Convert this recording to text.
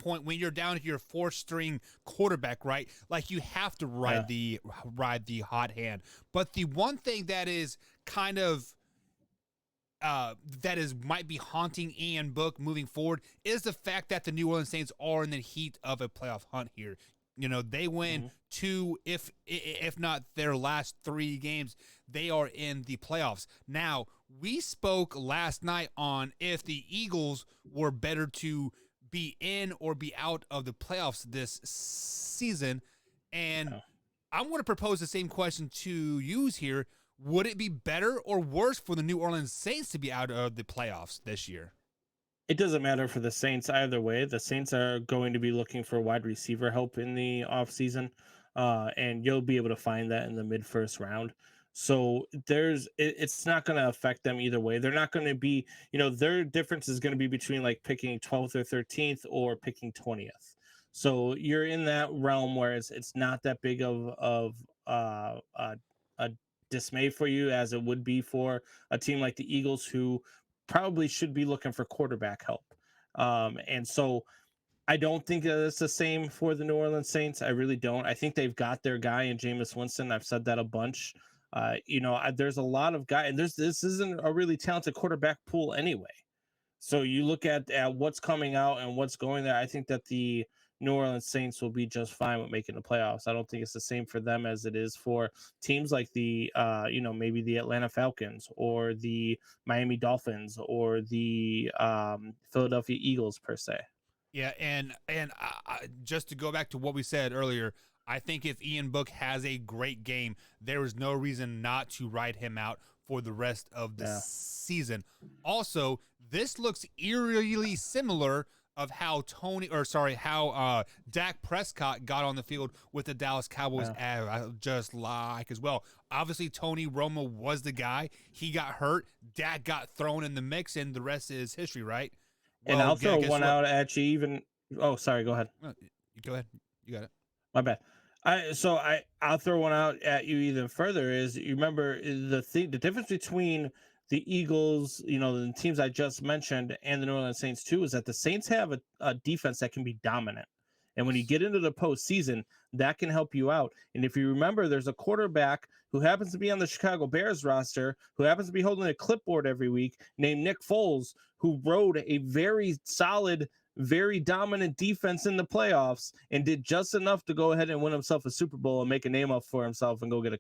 point when you're down to your fourth string quarterback, right? Like you have to Yeah. ride the hot hand. But the one thing that is kind of that is might be haunting Ian Book moving forward is the fact that the New Orleans Saints are in the heat of a playoff hunt here. You know, they win Mhm. two, if not their last three games, they are in the playoffs. Now, we spoke last night on if the Eagles were better to be in or be out of the playoffs this season, and Yeah. I'm going to propose the same question to use here. Would it be better or worse for the New Orleans Saints to be out of the playoffs this year? It doesn't matter for the Saints either way. The Saints are going to be looking for wide receiver help in the offseason, and you'll be able to find that in the mid first round. So it's not going to affect them either way. They're not going to be, their difference is going to be between like picking 12th or 13th or picking 20th. So you're in that realm where it's not that big a dismay for you as it would be for a team like the Eagles, who probably should be looking for quarterback help. And so I don't think that it's the same for the New Orleans Saints. I really don't. I think they've got their guy in Jameis Winston. I've said that a bunch. There's a lot of guys, and this isn't a really talented quarterback pool anyway. So you look at what's coming out and what's going there. I think that the New Orleans Saints will be just fine with making the playoffs. I don't think it's the same for them as it is for teams like maybe the Atlanta Falcons or the Miami Dolphins or the Philadelphia Eagles per se. Yeah, and just to go back to what we said earlier, I think if Ian Book has a great game, there is no reason not to write him out for the rest of the Yeah, season. Also, this looks eerily similar of how Dak Prescott got on the field with the Dallas Cowboys, yeah. just like as well. Obviously, Tony Romo was the guy. He got hurt. Dak got thrown in the mix, and the rest is history, right? And Well, I'll throw guess one what? out at you. Even oh, sorry, go ahead. You go ahead. You got it. My bad. I'll throw one out at you even further. Is you remember the difference between the Eagles, the teams I just mentioned, and the New Orleans Saints too, is that the Saints have a defense that can be dominant, and when you Yes. get into the postseason, that can help you out. And if you remember, there's a quarterback who happens to be on the Chicago Bears roster, who happens to be holding a clipboard every week, named Nick Foles, who rode a very solid, very dominant defense in the playoffs and did just enough to go ahead and win himself a Super Bowl and make a name up for himself and go get a